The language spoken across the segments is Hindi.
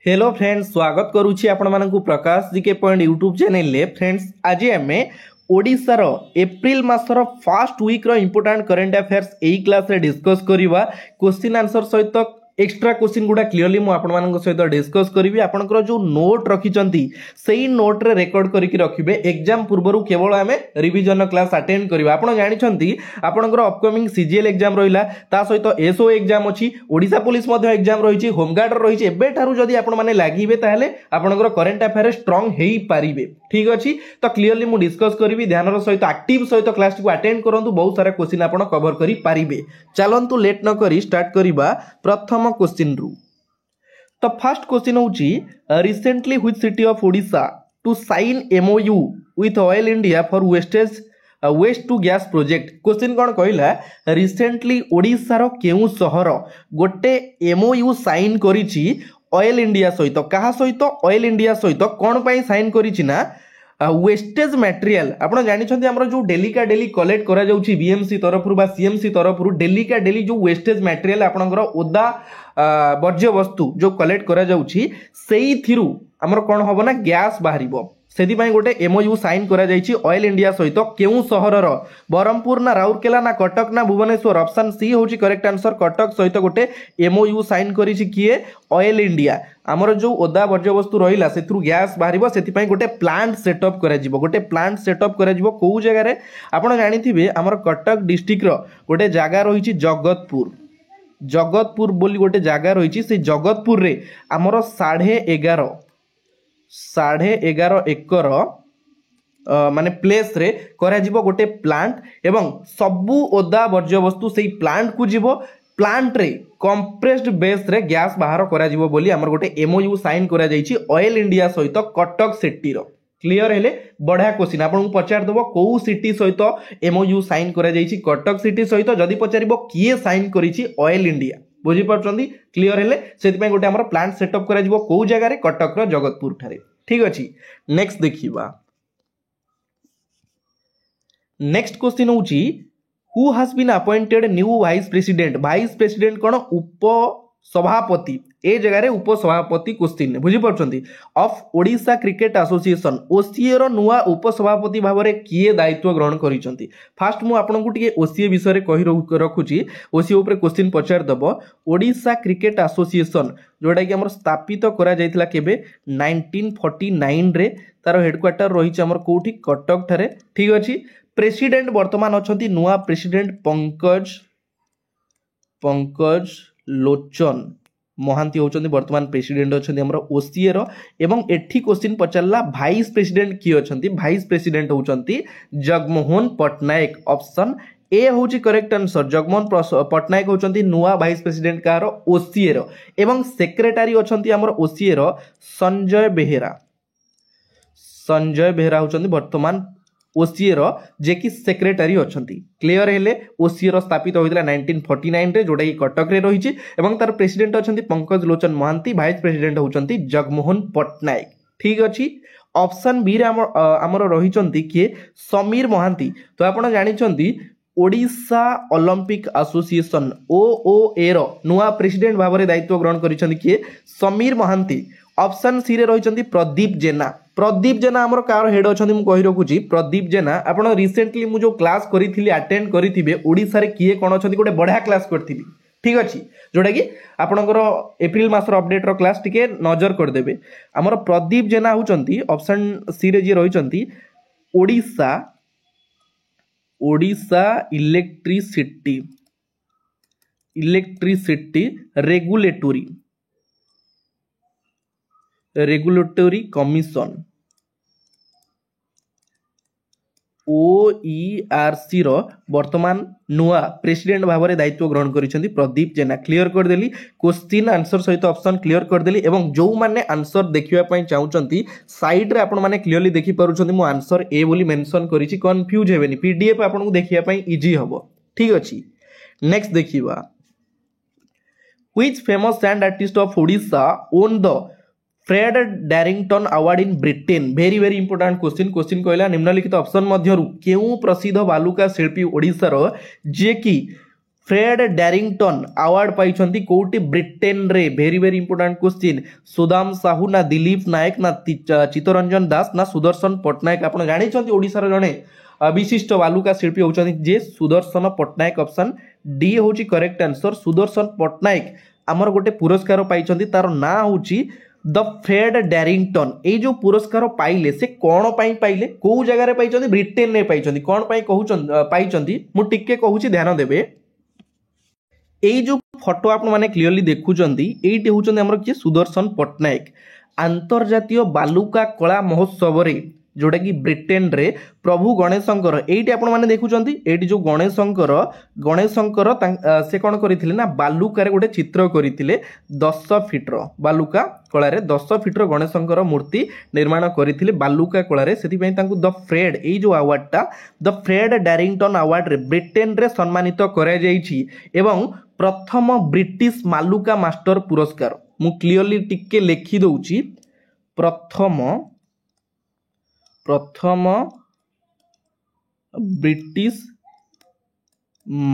हेलो फ्रेंड्स, स्वागत करुच्ची आपण मानकु प्रकाश जीके पॉइंट यूट्यूब चैनल ले। फ्रेंड्स, आज आम ओडिशार एप्रिल मासर फर्स्ट वीक रो इंपोर्टेंट करंट अफेयर्स एई क्लास रे डिस्कस करिवा। क्वेश्चन आंसर सहित एक्स्ट्रा क्वेश्चन गुडा क्लियरली मु आपण मानक सहित डिस्कस करिवि। आपनकर जो नोट रखिचंती सेही नोट रे रिकॉर्ड करिकि रखिबे। एग्जाम पूर्वरु केवल आमे रिवीजन क्लास अटेंड करिवा। आपण जानिछंती आपनकर अपकमिंग सीजीएल एग्जाम रहिला, ता सहित एसओ एग्जाम अछि, ओडिसा पुलिस मध्ये एग्जाम रहिछि, होमगार्ड रहिछि। एबे थारु जदी आपण माने लागिबे ताहेले आपनकर करंट अफेयर स्ट्रांग हेई पारिबे। ठीक अछि, तो क्लियरली मु डिस्कस करिवि। ध्यानर सहित एक्टिव सहित क्लास को अटेंड करंतु। बहुत सारा क्वेश्चन आपण कवर करि पारिबे। चलंतु लेट न करी स्टार्ट करिबा प्रथम क्वेश्चन रु। तो फर्स्ट क्वेश्चन होची, recently which city of Odisha to sign MOU with Oil India for waste to gas project. Question कौन कहला, रिसेंटली ओडिशा रो केउ शहर गोटे एमओयू साइन करिछि ऑयल इंडिया सहित। कहा सहित? ऑयल इंडिया सहित। कौन पाई साइन करिछि ना वेस्टेज मटेरियल। आपण जानिछंती हमर जो डेली का डेली कलेक्ट करा जाउछि बीएमसी तरफ रु बा सीएमसी तरफ रु, डेली का डेली जो वेस्टेज मटेरियल आपनकर ओदा वर्ज्य वस्तु जो कलेक्ट करा जाउछि सेही थिरु हमर कोन होबो ना गैस बाहरिबो। सेति पई गोटे एमओयू साइन करा जाइछि ऑयल इंडिया सहित। केउ शहरर? बरहमपुर ना राउरकेला ना कटक ना भुवनेश्वर? ऑप्शन सी होछि करेक्ट आंसर। कटक सहित गोटे एमओयू साइन करिछि किए? Oil India. हमर जो ओदा वर्ज्य वस्तु रहिला सेथुरु गैस बाहरिबो, सेति पई गोटे प्लांट सेटअप करा जिवो। गोटे प्लांट सेटअप करा जिवो को जगह रे? आपण जानिथिबे हमर कटक डिस्ट्रिक्ट रो गोटे जागा रहिछि जगतपुर। जगतपुर बोली गोटे जागा रहिछि। से जगतपुर रे हमर 11.5 एकर माने प्लेस रे करा जिवो गोटे प्लांट, एवं सबु ओदा वर्ज्य वस्तु सेही प्लांट को जिवो। प्लांट रे कंप्रेस्ड बेस रे गैस बाहर करा जिवो बोली हमर गोटे एमओयू साइन करा जाइछि ऑयल इंडिया सहित कटक सिटी रो। क्लियर हेले? बढ़िया क्वेश्चन। आपन पचार दबो को सिटी सहित एमओयू साइन करा जाइछि कटक सिटी सहित। जदी पचारिबो किए साइन करिछि? Oil India. बुझी परछंती? क्लियर हेले? सेति पई गोटे हमर प्लांट सेटअप करा जिवो को जगह रे? कटक रो जगतपुर ठारे। ठीक अछि, नेक्स्ट देखिबा। नेक्स्ट क्वेश्चन होची, who has been appointed new vice president. Vice president कोन? उप सभापति। ए जगह रे उप सभापति क्वेश्चन बुझी परछंती। Of Odisha cricket association OCA रो नुआ उप सभापति भाबरे किए दायित्व ग्रहण करिसंती। फास्ट मु आपनकु टिके ओसीए विषय रे कहि रखुची। ओसीए ऊपर क्वेश्चन पचार दबो। ओडिशा क्रिकेट एसोसिएशन जोडा कि हमर स्थापित करा जायतिला केबे? 1949 रे। तार हेडक्वार्टर रहिछि हमर कोठी? कटक ठारे। ठीक अछि। प्रेसिडेंट वर्तमान अछंती नुआ प्रेसिडेंट पंकज लोचन महांती होचंदी वर्तमान प्रेसिडेंट अछंती हमर ओसीए रो। एवं एठी क्वेश्चन पचारला वाइस प्रेसिडेंट की अछंती? वाइस प्रेसिडेंट होचंती जगमोहन पटनायक। ऑप्शन ए होची करेक्ट आंसर। जगमोहन पटनायक होचंती नुआ वाइस प्रेसिडेंट कार ओसीए रो। एवं सेक्रेटरी अछंती हमर ओसीए रो संजय बेहेरा। संजय बेहेरा होचंती वर्तमान ओसीए रो जे कि सेक्रेटरी अछंती। क्लियर हेले? ओसीए रो स्थापित होइतला 1949 रे, जोडा कि कटक रे रहिछि। एवं तार प्रेसिडेंट अछंती पंकज लोचन महांती। वाइस प्रेसिडेंट होचंती जगमोहन पटनायक। ठीक अछि। ऑप्शन बी रे हमर रहिचंती किए? समीर महांती। तो आपण जानिचंती ओडिशा ओलंपिक एसोसिएशन ओओए रो नुआ प्रेसिडेंट भाबरे दायित्व ग्रहण करिसंती किए? समीर महांती। ऑप्शन सी रे रहिचंती प्रदीप जेना। प्रदीप जेना हमर कार हेड अछंती मु कहि रखुची। प्रदीप जेना आपण रिसेंटली मु जो क्लास करिथिली अटेंड करिथिबे ओडिसा रे किए कोन अछंती गोटे बढ़िया क्लास करथिबी। ठीक अछि, जोडा कि आपनकर एप्रिल मासर अपडेट रो क्लास टिके नजर कर देबे। हमर प्रदीप जेना होचंती ऑप्शन सी रे जे रहिचंती Odisha electricity regulatory commission OERC रो वर्तमान नुआ प्रेसिडेंट भाबरे दायित्व ग्रहण करिसंती प्रदीप जेना। क्लियर कर देली क्वेश्चन आंसर सहित ऑप्शन क्लियर कर देली। एवं जो माने आंसर देखिबा पई चाहुचंती साइड रे आपण माने क्लियरली देखि परुचंती मु आंसर ए बोली मेंशन करिछि। कंफ्यूज हेबेनी, पीडीएफ आपण को देखिबा पई इजी हबो। ठीक अछि, नेक्स्ट देखिबा। Which famous sand artist of Odisha won the Fred Darrington award in Britain. Very very important question. Question कहला निम्नलिखित ऑप्शन मध्यरु केउ प्रसिद्ध बालुका शिल्पी ओडिसा रो जे कि फ्रेड डैरिंगटन अवार्ड पाइछंती कोउटी ब्रिटेन रे very very important question Sudam Sahu ना दिलीप नायक ना चित्तरंजन दास ना सुदर्शन पट्टनायक आपण जानि छंती ओडिसा रो जणे विशिष्ट बालुका शिल्पी होउछंती जे सुदर्शन पट्टनायक ऑप्शन डी होउची करेक्ट आंसर सुदर्शन पट्टनायक आमर गोटे पुरस्कार पाइछंती तार ना होउची द फ्रेड डैरिंगटन ए जो पुरस्कार पाइले से कोन पाई पाइले को जगह रे पाइछंती ब्रिटेन रे पाइछंती कोन पाई कहउछन पाइछंती मु टिके कहउची ध्यान देबे এই जो फोटो आपण माने क्लियरली देखुचंती एइटे होउचंती हमर कि सुदर्शन पट्टनायक अंतर्जातीय बालुका कला महोत्सव रे जोटा कि ब्रिटेन रे प्रभु गणेशंकर एइटे आपण माने देखुचंती एइटे जो गणेशंकर से कोन करिथिले ना बालुका रे गोटे चित्र करिथिले 10 फीट रो बालुका कला रे 10 फीट रो गणेशंकर मूर्ति निर्माण करिथिले बालुका कला रे सेति पई तांकु द फ्रेड एइ जो अवार्ड ता द फ्रेड डैरिंगटन अवार्ड रे ब्रिटेन रे सम्मानित करा जाईछि एवं प्रथम ब्रिटिश मालुका मास्टर पुरस्कार मु क्लियरली टिके लिखि दउछि प्रथम ब्रिटिश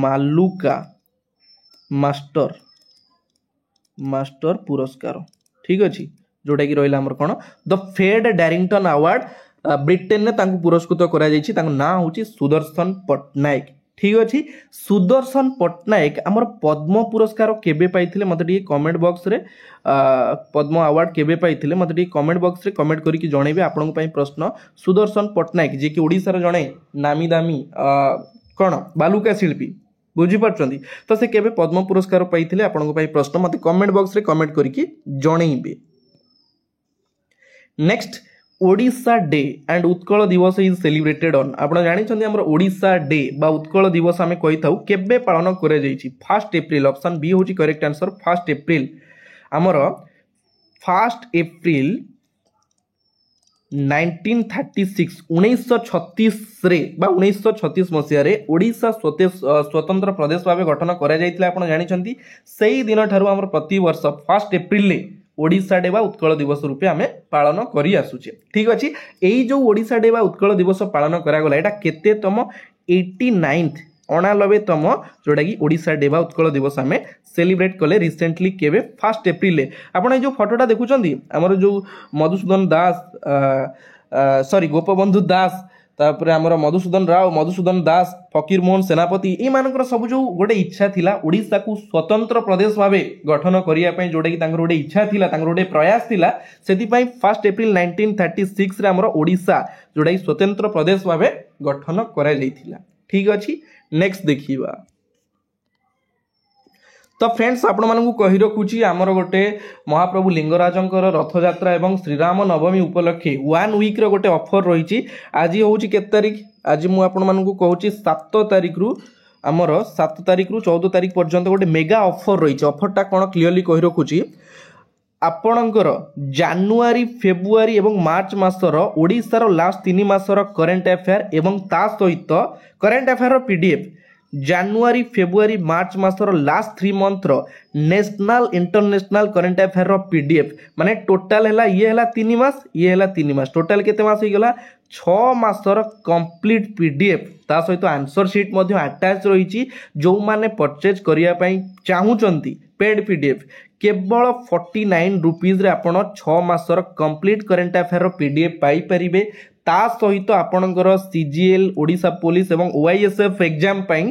मालुका मास्टर पुरस्कार ठीक अछि जोटा कि रहिला हमर कोन the Fred Darrington award Britain ने तांकु पुरस्कृत करा जाईछि तांको ना होछि सुदर्शन पट्टनायक ठीक अच्छी सुदर्शन पट्टनायक आमर पद्म पुरस्कार केबे पाइथिले मते टी कमेंट बॉक्स रे पद्म अवार्ड केबे पाइथिले मते टी कमेंट बॉक्स रे कमेंट करिकि जणेबे आपन पई प्रश्न सुदर्शन पट्टनायक जे कि ओडिसा रे जणे नामी दामी कोन बालुका शिल्पी बुझी परछंती तो से केबे पद्म पुरस्कार पाइथिले आपन पई प्रश्न मते कमेंट बॉक्स रे कमेंट करिकि जणेबे next Odisha day and Utkal Divas is celebrated on आपण जानि छथि हमर ओडिशा डे बा उत्कल दिवस हमें कहि थाउ केबे पालन करे जाईछि 1 अप्रैल ऑप्शन बी होची करेक्ट आंसर 1 अप्रैल हमर 1 अप्रैल 1936 1936 रे बा 1936 मसिया रे ओडिशा स्वतंत्र प्रदेश भाबे गठन करा जाईतिला आपण जानि छथि सेही दिन थारु हमर प्रति वर्ष 1 अप्रैल ले ओडिशा डे बा उत्कल दिवस रूपे आमे पालन करी आसुचे ठीक अछि एई जो ओडिशा डे बा उत्कल दिवस पालन करा गला एटा केते तम 89th 89तम जोटा कि ओडिशा डे बा उत्कल दिवस आमे सेलिब्रेट कले रिसेंटली केबे 1 अप्रैल ले आपण जो फोटोटा देखुचंदी हमर जो मधुसूदन दास सॉरी गोपबंधु दास तापर हमर मधुसूदन राव मधुसूदन दास फकीर मोहन सेनापति ए मानकर सब जो गोटे इच्छा थिला ओडिशा को स्वतंत्र प्रदेश भाबे गठन करिया पई जोटा कि तांकर गोटे इच्छा थिला तांकर गोटे प्रयास थिला सेति पई 1 अप्रैल 1936 रे हमर ओडिशा जोटा कि स्वतंत्र प्रदेश भाबे गठन करा जाईथिला ठीक अछि नेक्स्ट देखिबा तो फ्रेंड्स आपण मानकु कहि रखुची आमर गोटे महाप्रभु लिंगराजंकर रथ यात्रा एवं श्रीराम नवमी उपलक्षे 1 वीक रो गोटे ऑफर रहिची आज होउची केत तारिख आज मु आपण मानकु कहूची 7 तारिख रु आमर 7 तारिख रु 14 तारिख पर्यंत गोटे मेगा ऑफर रहिची ऑफरटा कोन क्लियरली कहि रखुची आपणकर जानुआरी फेब्रुआरी एवं मार्च मासर ओडिसा रो लास्ट 3 मासर करंट अफेयर एवं ता सहित करंट अफेयर रो पीडीएफ जानुआरी फेब्रुआरी मार्च मासर लास्ट 3 मंथ रो नेशनल इंटरनेशनल करंट अफेयर रो पीडीएफ माने टोटल हैला ये हैला 3 मास ये हैला 3 मास टोटल केते मास हो गेला 6 मासर कंप्लीट पीडीएफ ता सहित आंसर शीट मध्ये अटैच रहिची जो माने परचेज करिया पई चाहूचंती पेड पीडीएफ केवल 49 रुपीज रे आपण 6 मासर कंप्लीट करंट अफेयर रो पीडीएफ पाई परिबे ता सहित आपणकर सीजीएल ओडिशा पुलिस एवं ओआईएसएफ एग्जाम पई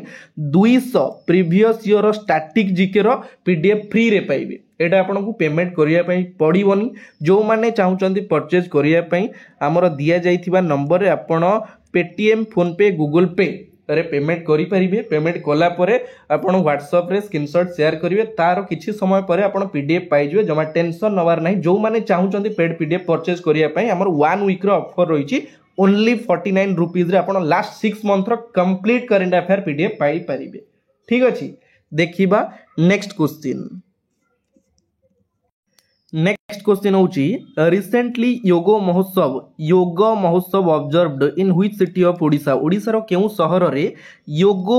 200 प्रीवियस ईयर स्टैटिक जीके रो पीडीएफ फ्री रे पाइबे एटा आपनको पेमेंट करिया पई पड़िबोनी जो माने चाहूचंती परचेज करिया पई हमर दिया जाइथिबा नंबर रे आपण पेटीएम फोन पे गूगल पे रे पेमेंट करि परिबे पेमेंट कोला परे आपण व्हाट्सएप रे स्क्रीनशॉट शेयर करिवे तार किछि समय परे आपण पीडीएफ पाइ जिवे जमा टेंशन नवार नाही जो माने चाहूचंती पेड पीडीएफ परचेज करिया पई हमर 1 वीक रो ऑफर रहिछि ओनली 49 रुपीज रे आपण लास्ट 6 मंथ रो कंप्लीट करंट अफेयर पीडीएफ पाइ परिबे ठीक अछि देखिबा नेक्स्ट क्वेश्चन नेक्स्ट क्वेश्चन होची recently Yoga Mahotsav observed in which city of Odisha Odisha रो केउ शहर रे योग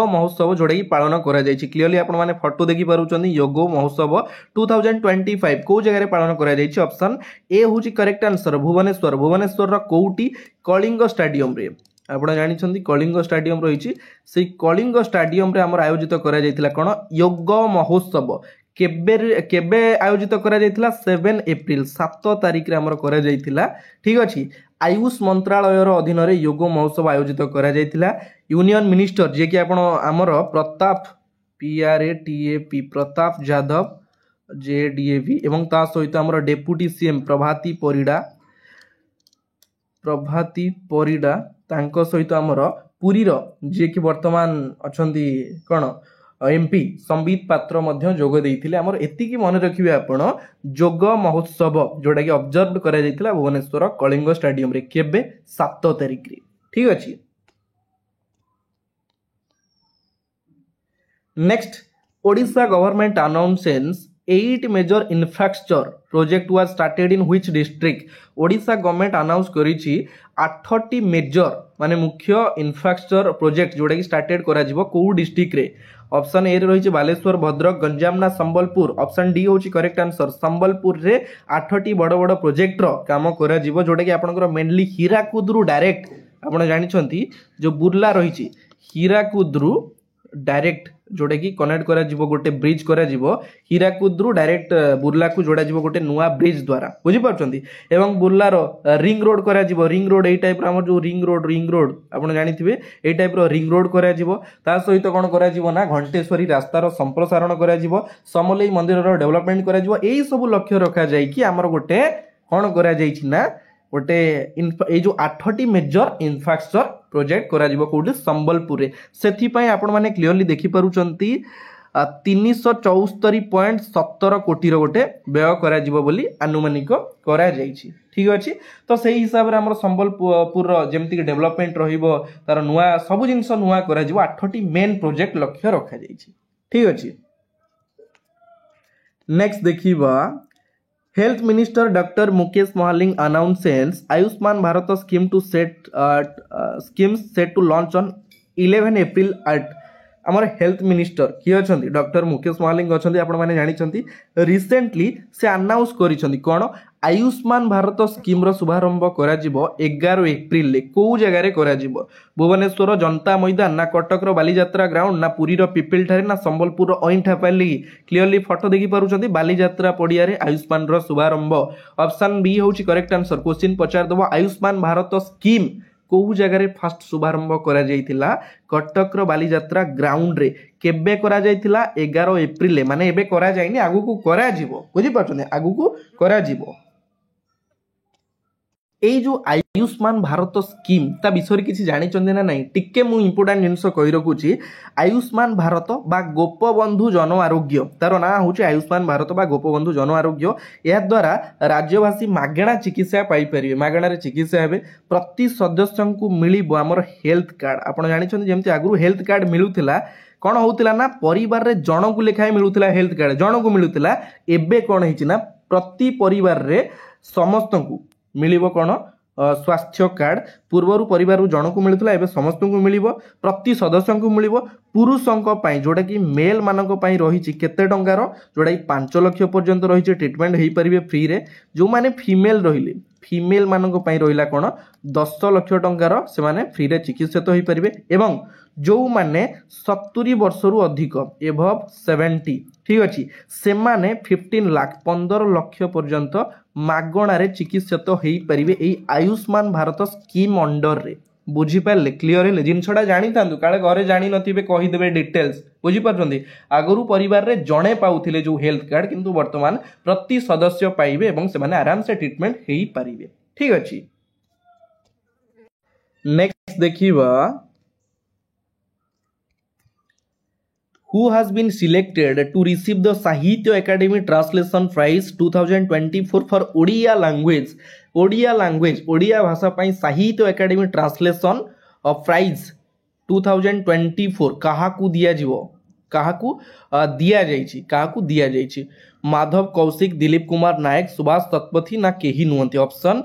महोत्सव जोड़ा पालन करा जायछि क्लियरली आपण माने फोटो देखि पारुचंदी योग महोत्सव 2025 को जगह रे पालन करा जायछि ऑप्शन ए होची करेक्ट आंसर भुवनेश्वर रो कोउटी कलिंग स्टेडियम रे आपण जानिछन्ती कलिंग स्टेडियम रही से कलिंग स्टेडियम रे हमर आयोजित करा जायतिला कोन योग महोत्सव केबे केबे आयोजित करा जायतिला 7 एप्रिल 7 तारिख रे हमर करा जायतिला ठीक अछि आयुष मंत्रालय रो अधीन रे योग महोत्सव आयोजित करा जायतिला यूनियन मिनिस्टर जे कि आपण हमर प्रताप PRATAP प्रताप यादव JDAV एवं ता सहित हमर डेप्यूटी सीएम प्रभाती परिडा तांको सहित हमर पुरी रो जे कि वर्तमान अछंती कोन MP संबित पात्र मध्य जोग देइथिले हमर एतिकी मन रखिबे आपण योग महोत्सव जोडा कि ऑब्जर्व करा जायतिला भुवनेश्वर कलिंग स्टेडियम रे केबे 7 तारिख रे ठीक अछि next Odisha government announces 8 major infrastructure project was started in which district Odisha government announce करिछि 8टी मेजर माने मुख्य इंफ्रास्ट्रक्चर प्रोजेक्ट जोडा कि स्टार्टेड करा जिवो को डिस्ट्रिक्ट रे ऑप्शन ए रे रहिछि बालेश्वर भद्रक गंजाम ना संबलपुर ऑप्शन डी होछि करेक्ट आंसर संबलपुर रे 8टी बड़ बड़ प्रोजेक्ट रो काम करा जिवो जोडा कि आपनकर मेनली हीराकुदरू डायरेक्ट आपण जानि छंती जो बुर्ला रहिछि हीराकुदरू डायरेक्ट जोडा कि कनेक्ट करा जिवो गोटे ब्रिज करा जिवो हीराकुदरू डायरेक्ट बुर्ला को जोडा जिवो गोटे नुवा ब्रिज द्वारा बुझी पारछंती एवं बुर्ला रो रिंग रोड करा जिवो रिंग रोड एई टाइप रो हमर जो रिंग रोड आपण जानिथिबे एई टाइप रो रिंग रोड करा जिवो ता सहित कोन करा जिवो ना घंटेश्वरी रास्ता रो संप्रसारण करा जिवो समलेई मंदिर रो डेवलपमेंट करा जिवो एई सब लक्ष्य रखा जाय कि हमर गोटे कोन करा जायछि ना गोटे ए जो 8टी मेजर इंफ्रास्ट्रक्चर प्रोजेक्ट करा जिवो कोठी संबलपुर रे सेथि पय आपण माने क्लियरली देखि पारुचंती 374.17 कोटी रो गोटे व्यय करा जिवो बोली अनुमानिक करा जायछि ठीक अछि तो सही हिसाब रे हमर संबलपुर रो जेमति के डेवलपमेंट रहिबो तार नुवा सब जिंस नुवा करा जिवो 8टी मेन प्रोजेक्ट लक्ष्य रखा जायछि ठीक अछि नेक्स्ट देखिबा health minister doctor Mukesh Mahaling announces Ayushman Bharat scheme to set to launch on 11 April at आमर हेल्थ मिनिस्टर किए अछंती डॉक्टर मुकेश महालिंग अछंती आपण माने जानि छंती रिसेंटली से अनाउंस करि छंती कोन आयुष्मान भारत स्कीम रो शुभारंभ करा जिवो 11 एप्रिल ले को जगह रे करा जिवो भुवनेश्वर जनता मैदान ना कटक रो बालीयात्रा ग्राउंड ना पुरी रो पिपिल ठारे ना संबलपुर रो ओइंठापाली क्लियरली फोटो देखि पारुछंती बालीयात्रा पडिया रे आयुष्मान रो शुभारंभ ऑप्शन बी होची करेक्ट आंसर क्वेश्चन पचार दबो आयुष्मान भारत स्कीम को जगह रे फर्स्ट शुभारंभ करा जायतिला कटक रो बालीयात्रा ग्राउंड रे केबे करा जायतिला 11 एप्रिल ले माने एबे करा जायनी आगु को करा जिवो बुझी पाछने आगु को करा जिवो एई जो आयुष्मान भारत स्कीम ता विषय किसी जानि चंदे ना नहीं टिके मु इंपोर्टेंट जिंस कहि रखुची आयुष्मान भारत बा गोपबंधु जन आरोग्य तार ना होची आयुष्मान भारत बा गोपबंधु जन आरोग्य या द्वारा राज्यवासी मागणा चिकित्सा पाई परिबे मागणा रे चिकित्सा हेबे प्रति सदस्य को मिलिबो हमर हेल्थ कार्ड आपण जानि चंदे जेमति आगु हेल्थ कार्ड मिलुथिला कौन होतिला ना परिवार रे जण को लेखाय मिलुथिला हेल्थ कार्ड जण को मिलुथिला एबे कौन हिची ना प्रति परिवार रे समस्त को मिलिबो कोन स्वास्थ्य कार्ड पूर्वरु परिवार जन को मिलुतला एबे समस्त को मिलिबो प्रति सदस्य को मिलिबो पुरुषों पई जोटा कि मेल मानको पई रहिछि केते टंकार जोटा कि 5 लाख पर्यंत रहिछि ट्रीटमेंट हेई परिबे फ्री रे जो माने फीमेल रहिले फीमेल मानको पई रहिला कोन 10 लाख टंकार से माने फ्री रे चिकित्सित होई परिबे एवं जो माने 70 वर्षरु अधिक एभव 70 ठीक अछि से माने 15 लाख 15 लाख पर्यंत मागणा रे चिकित्सित होई परिबे एई आयुष्मान भारत स्कीम अंडर रे बुझी पाले क्लियर हेले जिनछडा जानि थांदु काले घरे जानि नथिबे कहि देबे डिटेल्स बुझी पारछन्ती आगरु परिवार रे जणे पाउथिले जो हेल्थ कार्ड किंतु वर्तमान प्रति सदस्य पाइबे एवं से माने आराम से ट्रीटमेंट हेई परिबे ठीक अछि नेक्स्ट देखिबा who has been selected to receive the Sahitya Academy Translation Prize 2024 for Odia language Odia भाषा पाई साहित्य एकेडमी ट्रांसलेशन ऑफ प्राइज 2024 काहाकू दिया जीवो काहाकू दिया जाइछि काहाकू दिया जाइछि माधव कौशिक दिलीप कुमार नायक सुभाष शतपथी ना केही नुहंती ऑप्शन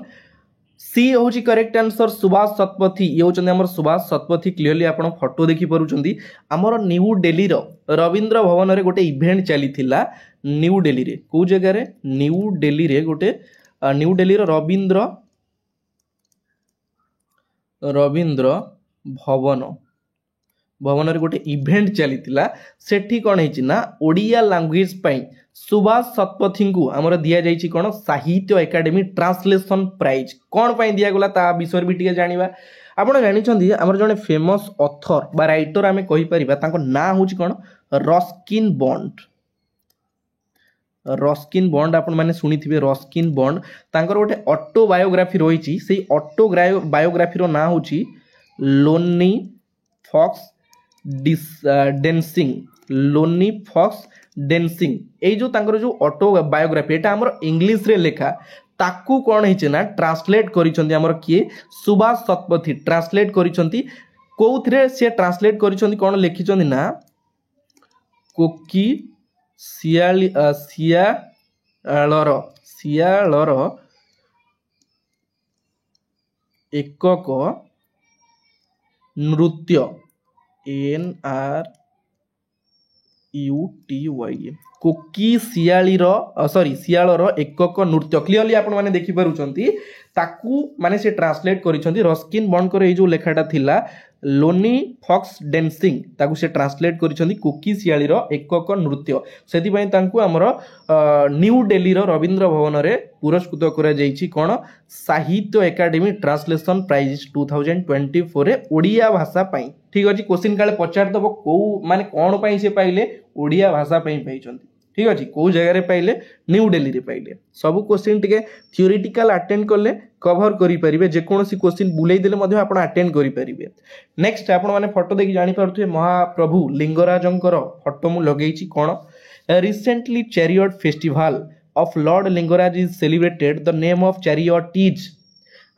सी होची करेक्ट आंसर सुभाष शतपथी ये होचंदी हमर सुभाष शतपथी क्लियरली आपण फोटो देखि परुचंदी हमर न्यू दिल्ली रो रविंद्र भवन रे गोटे इवेंट चली थिला न्यू दिल्ली रे को जगह रे न्यू दिल्ली रे गोटे न्यू दिल्ली रो रवींद्र भवन भवन रे गोटे इवेंट चलीथिला सेठी कोन हेछि ना ओडिया लैंग्वेज पई सुभाष शतपथी को आमर दिया जाइछि कोन साहित्य एकेडमी ट्रांसलेशन प्राइज कोन पई दिया गला ता विषय भी टिके जानिबा आपण जानिछन्ती आमर जने फेमस ऑथर बा राइटर आमे कहि परिबा ताको ना होछि कोन रस्किन बॉन्ड रस्किन बॉन्ड आपण माने सुनिथिबे रस्किन बॉन्ड तांकर गोटे ऑटोबायोग्राफी रहिछि सेही ऑटोबायोग्राफी रो ना होछि lone fox dancing lone fox dancing ए जो तांकर जो ऑटोबायोग्राफी एटा हमर इंग्लिश रे लेखा ताकू कोन हिचे ना ट्रांसलेट करिसंती हमर किए सुभाष शतपथी ट्रांसलेट करिसंती कोउथरे से ट्रांसलेट करिसंती कोन लिखिसंती ना कोकी सियालर एकक नृत्य NRUTY कोकी सियालर एकक नृत्य क्लियरली आपण माने देखि पारुचंती ताकू माने से ट्रांसलेट करिसंती रस्किन बॉन्ड करे ए जो लेखाटा थिला लोनी फॉक्स डेंसिंग ताकू से ट्रांसलेट करिसंती कोकी सियालीर एकक नृत्य सेति पई तांकू हमर न्यू दिल्ली रो रवींद्र भवन रे पुरस्कृत करा जाईछि कोन साहित्य एकेडमी ट्रांसलेशन प्राइज 2024 रे ओडिया भाषा पई ठीक अछि क्वेश्चन काले पचार दबो को माने कोन पई से पाइले ओडिया भाषा पई पाइछंती ठीक अछि को जगह रे पाइले न्यू दिल्ली रे पाइले सब क्वेश्चन टिके थ्योरेटिकल अटेंड करले कवर करि परिबे जे कोनोसी क्वेश्चन बुलेई देले मध्ये आपण अटेंड करि परिबे नेक्स्ट आपण माने फोटो देखि जानि पारथुए महाप्रभु लिंगराजंकर फोटो मु लगेइछि कोन recently chariot festival of lord Lingaraj is celebrated the name of chariot is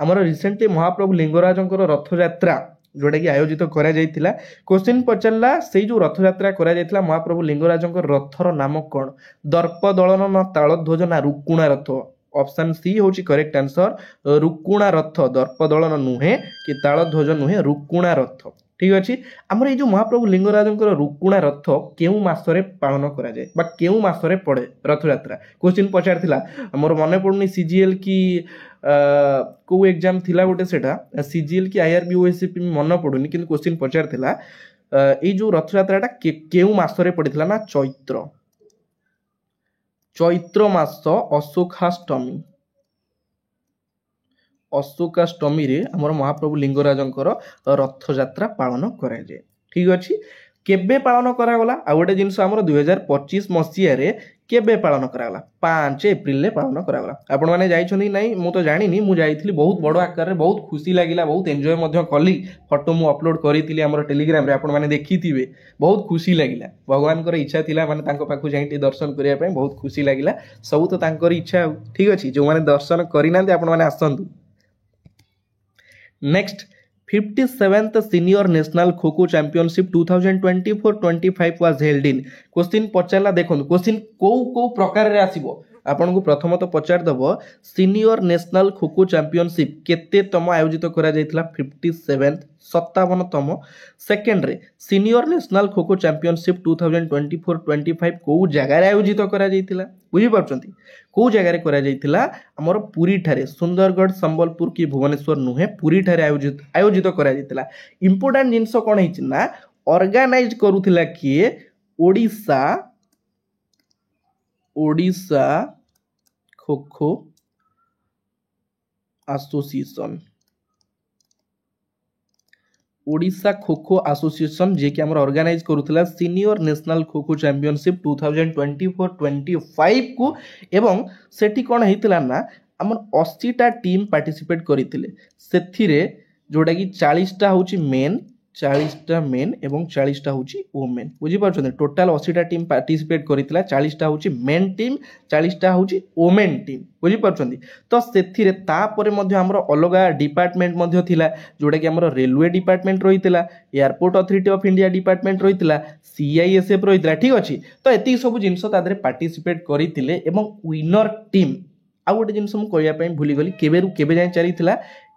हमर रिसेंटली महाप्रभु लिंगराजंकर रथ यात्रा जोटा कि आयोजित करा जाइतिला क्वेश्चन पचरला सेई जो रथ यात्रा करा जाइतिला महाप्रभु लिंगराजंकर रथर नाम कोन दर्प दळन ना तालध्वज ना रुकुणा रथ ऑप्शन सी होची करेक्ट आंसर रुकुणा रथ दर्प दळन नुहे कि तालध्वज नुहे रुकुणा रथ ठीक अछि हमर ए जो महाप्रभु लिंगराजंकर रुकुणा रथ केउ मासरे पालन करा जाय बा केउ मासरे पड़े रथ यात्रा क्वेश्चन पचारथिला हमर मने पडुनी सीजीएल की को एग्जाम थिला गोटे सेटा सीजीएल की आईआरबी ओएससीपी मन पडुनी किंतु क्वेश्चन पचारथिला ए जो रथ यात्राटा केउ मासरे पडिथिला ना चैत्र मास अशोकाष्टमी रे हमर महाप्रभु लिंगराजंकर रथ यात्रा पालन करा जाय ठीक अछि केबे पालन करा गला आ गोटे जिंस हमर 2025 मसिया रे केबे पालन करा गला 5 एप्रिल रे पालन करा गला आपण माने जाई छनी नाही मु तो जानिनी मु जाईथिली बहुत बड़ आकार रे बहुत खुशी लागिला बहुत एन्जॉय मध्य कली फोटो मु अपलोड करितिली हमर टेलीग्राम रे आपण माने देखिथिबे बहुत खुशी लागिला भगवान कर इच्छा थिला माने तांको पाखु जाईटी दर्शन करिया पय बहुत खुशी लागिला सब तो तांकर इच्छा ठीक अछि जो माने दर्शन करिनांते आपण माने आसंतु next 57th senior national kho kho championship 2024-25 was held in question पचारला देखो क्वेश्चन को प्रकार रे आसीबो आपन को प्रथम तो पचार दबो senior national kho kho championship केते तम आयोजित करा जायतिला 57th 57तम सेकंड रे senior national kho kho championship 2024-25 को जगह रे आयोजित करा जायतिला बुझी पारछंती को जगह रे करा जायतिला हमर पुरी ठारे सुंदरगढ़ संबलपुर की भुवनेश्वर नुहे पुरी ठारे आयोजित करा जायतिला इंपोर्टेंट जिंस कोन हिची ना ऑर्गेनाइज करूथिला किए ओडिशा खो खो एसोसिएशन ओडिशा खो खो एसोसिएशन जे कि हमर organise करूथिला senior national kho kho championship 2024-25 को एवं सेठी कोन हेतिला ना हमर 80 टा टीम पार्टिसिपेट करिथिले सेथिरे जोटा कि 40 टा होची मेन 40 टा मेन एवं 40 टा होची वुमेन बुझी पारछन टोटल 80 टा टीम पार्टिसिपेट करितला 40 टा होची मेन टीम 40 टा होची वुमेन टीम बुझी पारछन तो सेथिरे ता परे मध्ये हमर अलगा डिपार्टमेंट मध्ये थिला जोटा कि हमर रेलवे डिपार्टमेंट रहितला airport authority of India department रहितला सीआईएसएफ रहितला ठीक अछि तो एती सब जिंस तादरे पार्टिसिपेट करितिले एवं विनर टीम आ गोटे जिंस हम कहया पई भूली गली केबेरु केबे जाय चलीथिला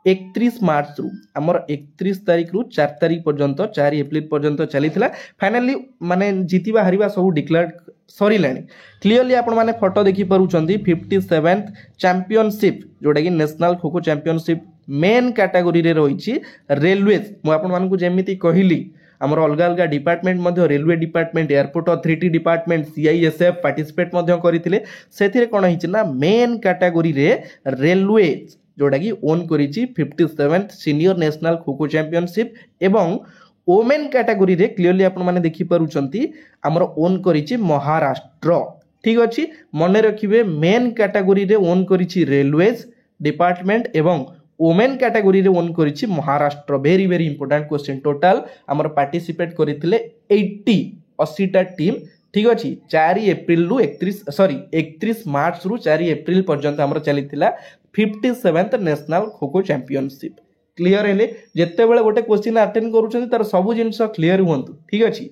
31 मार्च रु हमर 31 तारिख रु 4 तारिख पर्यंत 4 एप्रिल पर्यंत चलीथिला फाइनली माने जीतिबा हारिबा सब डिक्लेयर सरी लानी क्लियरली आपण माने फोटो देखि परुचंदी 57th चैंपियनशिप जोटा कि national kho kho championship main category रे रही रेलवेज मुझे जमी कहली आमर अलग अलग department railway department airport authority department CISF participate करते से कौन होना मेन कैटेगरी रे रेलवेज जोटा कि ओन करी 57th senior national kho kho championship एवं वोमेन कैटेगरी रे क्लियरली आपण माने देखि पारुचंती हमर ओन करिछि महाराष्ट्र। ठीक अछि मने रखिबे मेन कैटेगरी रे ओन करिछि रेलवेज डिपार्टमेंट एवं वोमेन कैटेगरी रे ओन करिछि Maharashtra. Very very important question total हमर पार्टिसिपेट करथिले 80 टा टीम। ठीक अच्छे 4 एप्रिल रु 31 मार्च रु 4 एप्रिल पर्यंत हमर चलीथिला 57th national kho kho championship. Clear हेले जेते बेले गोटे क्वेश्चन अटेंड करूछन तार सब जिंस क्लियर हुंतु। ठीक अछि।